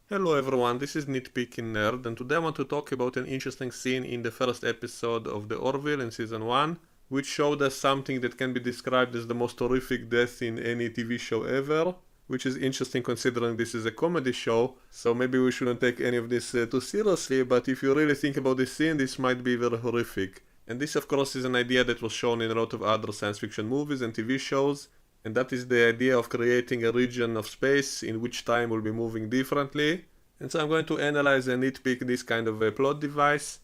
Hello everyone, this is Nitpicking Nerd, and today I want to talk about an interesting scene in the first episode of the Orville in season 1, which showed us something that can be described as the most horrific death in any TV show ever, which is interesting considering this is a comedy show, so maybe we shouldn't take any of this too seriously, but if you really think about this scene, this might be very horrific. And this of course is an idea that was shown in a lot of other science fiction movies and TV shows, and that is the idea of creating a region of space in which time will be moving differently. And so I'm going to analyze and nitpick this kind of a plot device.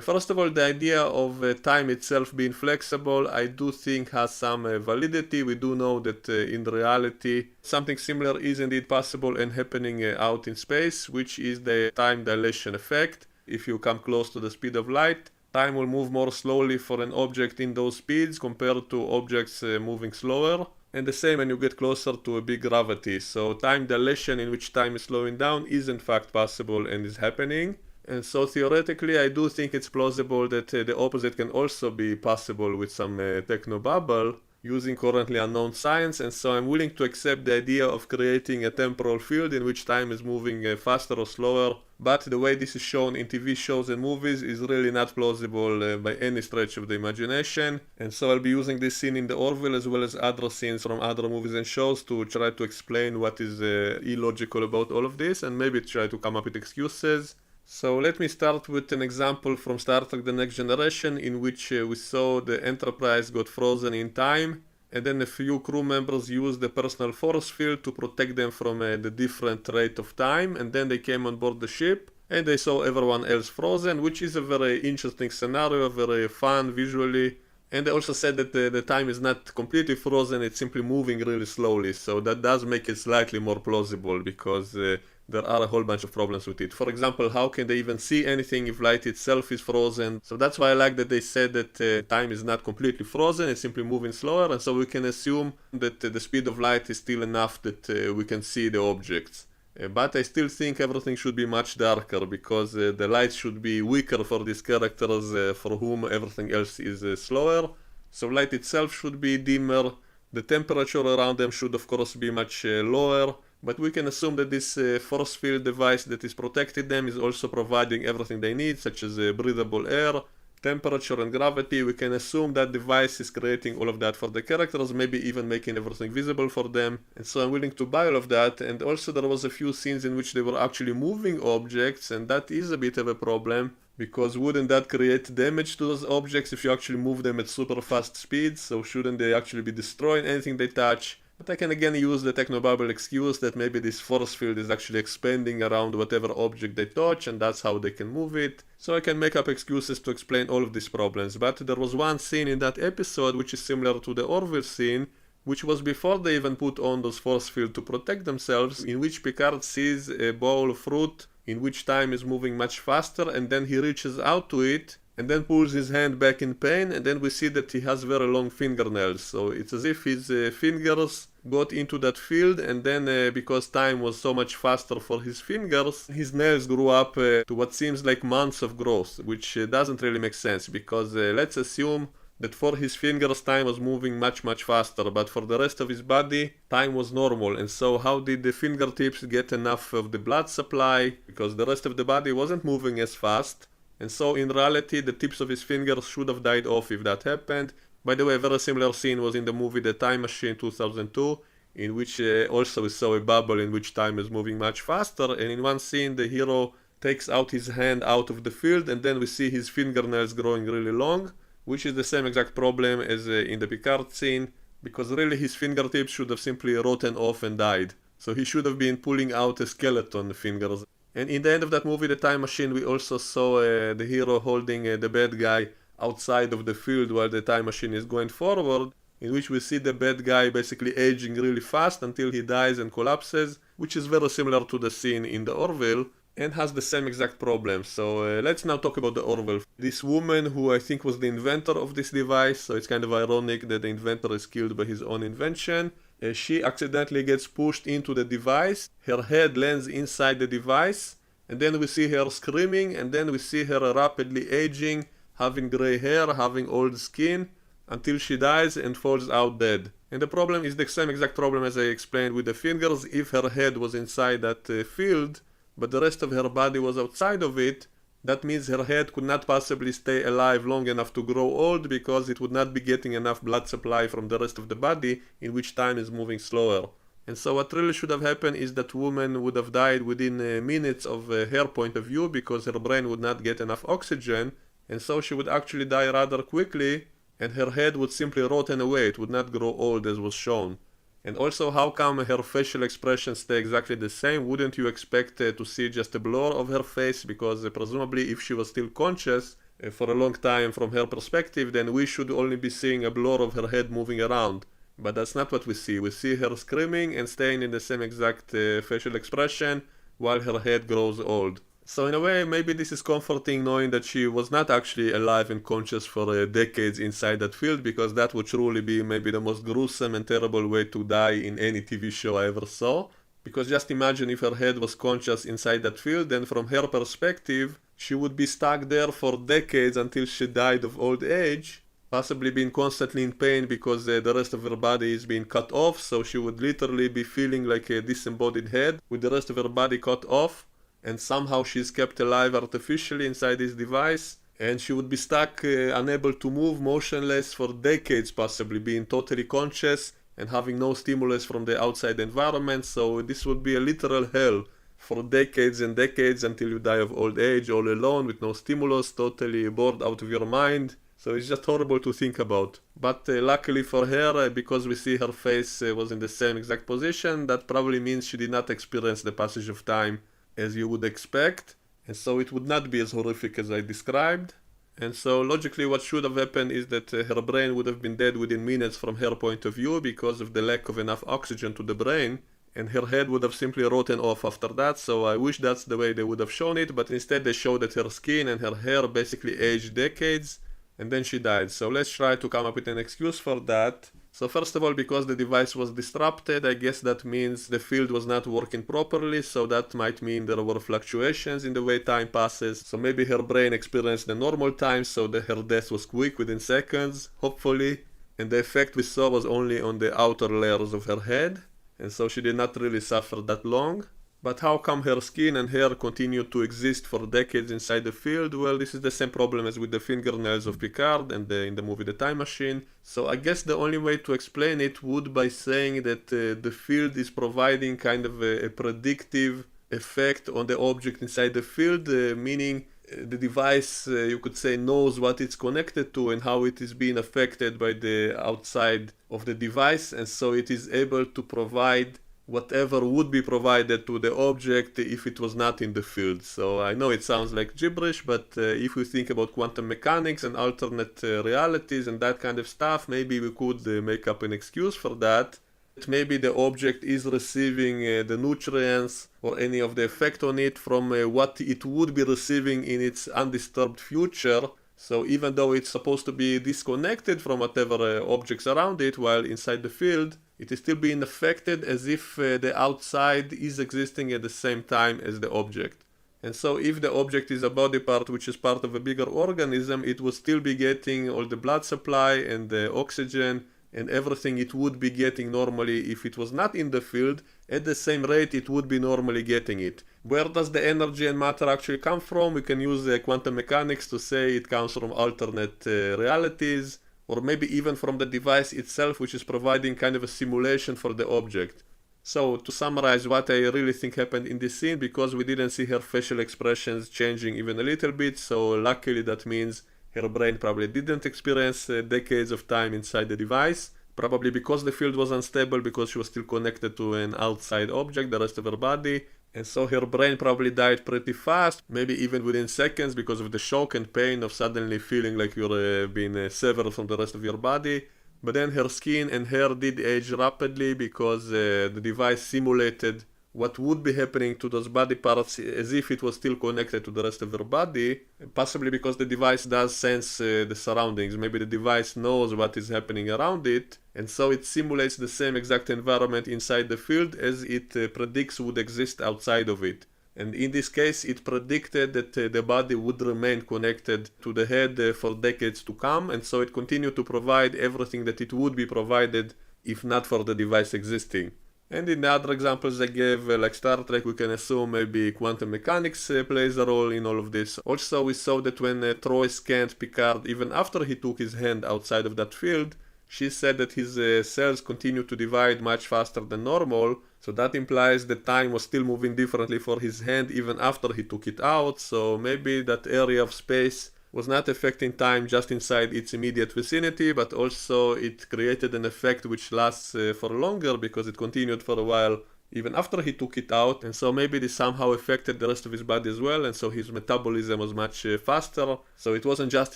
First of all, the idea of time itself being flexible, I do think has some validity. We do know that in reality something similar is indeed possible and happening out in space, which is the time dilation effect. If you come close to the speed of light, time will move more slowly for an object in those speeds compared to objects moving slower. And the same when you get closer to a big gravity. So time dilation in which time is slowing down is in fact possible and is happening. And so theoretically I do think it's plausible that the opposite can also be possible with some technobubble using currently unknown science, and so I'm willing to accept the idea of creating a temporal field in which time is moving faster or slower, but the way this is shown in TV shows and movies is really not plausible by any stretch of the imagination, and so I'll be using this scene in the Orville as well as other scenes from other movies and shows to try to explain what is illogical about all of this and maybe try to come up with excuses. So let me start with an example from Star Trek The Next Generation in which we saw the Enterprise got frozen in time, and then a few crew members used the personal force field to protect them from the different rate of time, and then they came on board the ship and they saw everyone else frozen, which is a very interesting scenario, very fun visually. And they also said that the time is not completely frozen, it's simply moving really slowly, so that does make it slightly more plausible because there are a whole bunch of problems with it. For example, how can they even see anything if light itself is frozen? So that's why I like that they said that time is not completely frozen, it's simply moving slower, and so we can assume that the speed of light is still enough that we can see the objects. But I still think everything should be much darker because the light should be weaker for these characters for whom everything else is slower. So light itself should be dimmer, the temperature around them should of course be much lower, but we can assume that this force field device that is protecting them is also providing everything they need, such as breathable air, temperature and gravity. We can assume that device is creating all of that for the characters, maybe even making everything visible for them, and so I'm willing to buy all of that. And also there was a few scenes in which they were actually moving objects, and that is a bit of a problem, because wouldn't that create damage to those objects if you actually move them at super fast speeds? So shouldn't they actually be destroying anything they touch? But I can again use the technobubble excuse that maybe this force field is actually expanding around whatever object they touch, and that's how they can move it. So I can make up excuses to explain all of these problems. But there was one scene in that episode which is similar to the Orville scene, which was before they even put on those force field to protect themselves, in which Picard sees a bowl of fruit in which time is moving much faster, and then he reaches out to it and then pulls his hand back in pain, and then we see that he has very long fingernails. So it's as if his fingers got into that field, and then because time was so much faster for his fingers, his nails grew up to what seems like months of growth, which doesn't really make sense, because let's assume that for his fingers time was moving much faster, but for the rest of his body time was normal. And so how did the fingertips get enough of the blood supply, because the rest of the body wasn't moving as fast? And so in reality the tips of his fingers should have died off if that happened. By the way, a very similar scene was in the movie The Time Machine 2002, in which also we saw a bubble in which time is moving much faster, and in one scene the hero takes out his hand out of the field, and then we see his fingernails growing really long, which is the same exact problem as in the Picard scene, because really his fingertips should have simply rotten off and died. So he should have been pulling out a skeleton fingers. And in the end of that movie, The Time Machine, we also saw the hero holding the bad guy outside of the field while the time machine is going forward, in which we see the bad guy basically aging really fast until he dies and collapses, which is very similar to the scene in the Orville and has the same exact problem. So let's now talk about the Orville. This woman, who I think was the inventor of this device, so it's kind of ironic that the inventor is killed by his own invention. She accidentally gets pushed into the device, her head lands inside the device, and then we see her screaming, and then we see her rapidly aging, having gray hair, having old skin, until she dies and falls out dead. And the problem is the same exact problem as I explained with the fingers. If her head was inside that field, but the rest of her body was outside of it, that means her head could not possibly stay alive long enough to grow old because it would not be getting enough blood supply from the rest of the body, in which time is moving slower. And so what really should have happened is that woman would have died within minutes of her point of view because her brain would not get enough oxygen, and so she would actually die rather quickly, and her head would simply rotten away, it would not grow old as was shown. And also, how come her facial expressions stay exactly the same? Wouldn't you expect to see just a blur of her face? Because presumably if she was still conscious for a long time from her perspective, then we should only be seeing a blur of her head moving around. But that's not what we see. We see her screaming and staying in the same exact facial expression while her head grows old. So in a way, maybe this is comforting knowing that she was not actually alive and conscious for decades inside that field, because that would truly be maybe the most gruesome and terrible way to die in any TV show I ever saw. Because just imagine if her head was conscious inside that field, then from her perspective, she would be stuck there for decades until she died of old age, possibly being constantly in pain because the rest of her body is being cut off, so she would literally be feeling like a disembodied head with the rest of her body cut off. And somehow she's kept alive artificially inside this device, and she would be stuck unable to move, motionless for decades, possibly being totally conscious and having no stimulus from the outside environment. So this would be a literal hell for decades and decades until you die of old age, all alone with no stimulus, totally bored out of your mind. So it's just horrible to think about. But luckily for her, because we see her face was in the same exact position, that probably means she did not experience the passage of time as you would expect, and so it would not be as horrific as I described. And so logically what should have happened is that her brain would have been dead within minutes from her point of view because of the lack of enough oxygen to the brain, and her head would have simply rotten off after that. So I wish that's the way they would have shown it, but instead they showed that her skin and her hair basically aged decades, and then she died. So let's try to come up with an excuse for that. So first of all, because the device was disrupted, I guess that means the field was not working properly, so that might mean there were fluctuations in the way time passes. So maybe her brain experienced the normal time, so that her death was quick, within seconds, hopefully. And the effect we saw was only on the outer layers of her head, and so she did not really suffer that long. But how come her skin and hair continued to exist for decades inside the field? Well, this is the same problem as with the fingernails of Picard and in the movie The Time Machine. So I guess the only way to explain it would by saying that the field is providing kind of a predictive effect on the object inside the field, meaning the device, you could say, knows what it's connected to and how it is being affected by the outside of the device, and so it is able to provide whatever would be provided to the object if it was not in the field. So I know it sounds like gibberish, but if we think about quantum mechanics and alternate realities and that kind of stuff, maybe we could make up an excuse for that. Maybe the object is receiving the nutrients or any of the effect on it from what it would be receiving in its undisturbed future. So even though it's supposed to be disconnected from whatever objects around it while inside the field, it is still being affected as if the outside is existing at the same time as the object. And so if the object is a body part which is part of a bigger organism, it will still be getting all the blood supply and the oxygen and everything it would be getting normally if it was not in the field at the same rate it would be normally getting it. Where does the energy and matter actually come from? We can use quantum mechanics to say it comes from alternate realities, or maybe even from the device itself, which is providing kind of a simulation for the object. So to summarize what I really think happened in this scene, because we didn't see her facial expressions changing even a little bit, so luckily that means her brain probably didn't experience decades of time inside the device, probably because the field was unstable, because she was still connected to an outside object, the rest of her body, and so her brain probably died pretty fast, maybe even within seconds, because of the shock and pain of suddenly feeling like you're being severed from the rest of your body. But then her skin and hair did age rapidly because the device simulated what would be happening to those body parts as if it was still connected to the rest of her body, possibly because the device does sense the surroundings. Maybe the device knows what is happening around it, and so it simulates the same exact environment inside the field as it predicts would exist outside of it. And in this case, it predicted that the body would remain connected to the head for decades to come, and so it continued to provide everything that it would be provided if not for the device existing. And in the other examples I gave, like Star Trek, we can assume maybe quantum mechanics plays a role in all of this. Also, we saw that when Troy scanned Picard, even after he took his hand outside of that field, she said that his cells continued to divide much faster than normal, so that implies that time was still moving differently for his hand even after he took it out, so maybe that area of space was not affecting time just inside its immediate vicinity, but also it created an effect which lasts for longer because it continued for a while even after he took it out, and so maybe this somehow affected the rest of his body as well, and so his metabolism was much faster, so it wasn't just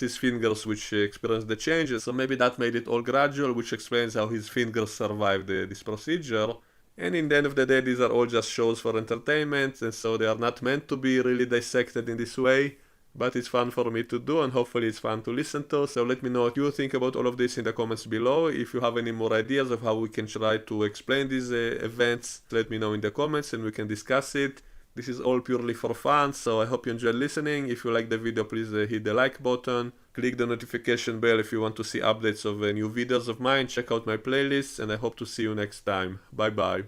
his fingers which experienced the changes, so maybe that made it all gradual, which explains how his fingers survived this procedure. And in the end of the day, these are all just shows for entertainment, and so they are not meant to be really dissected in this way, but it's fun for me to do, and hopefully it's fun to listen to. So let me know what you think about all of this in the comments below. If you have any more ideas of how we can try to explain these events, let me know in the comments and we can discuss it. This is all purely for fun, so I hope you enjoyed listening. If you like the video, please hit the like button, click the notification bell if you want to see updates of new videos of mine, check out my playlists, and I hope to see you next time. Bye bye.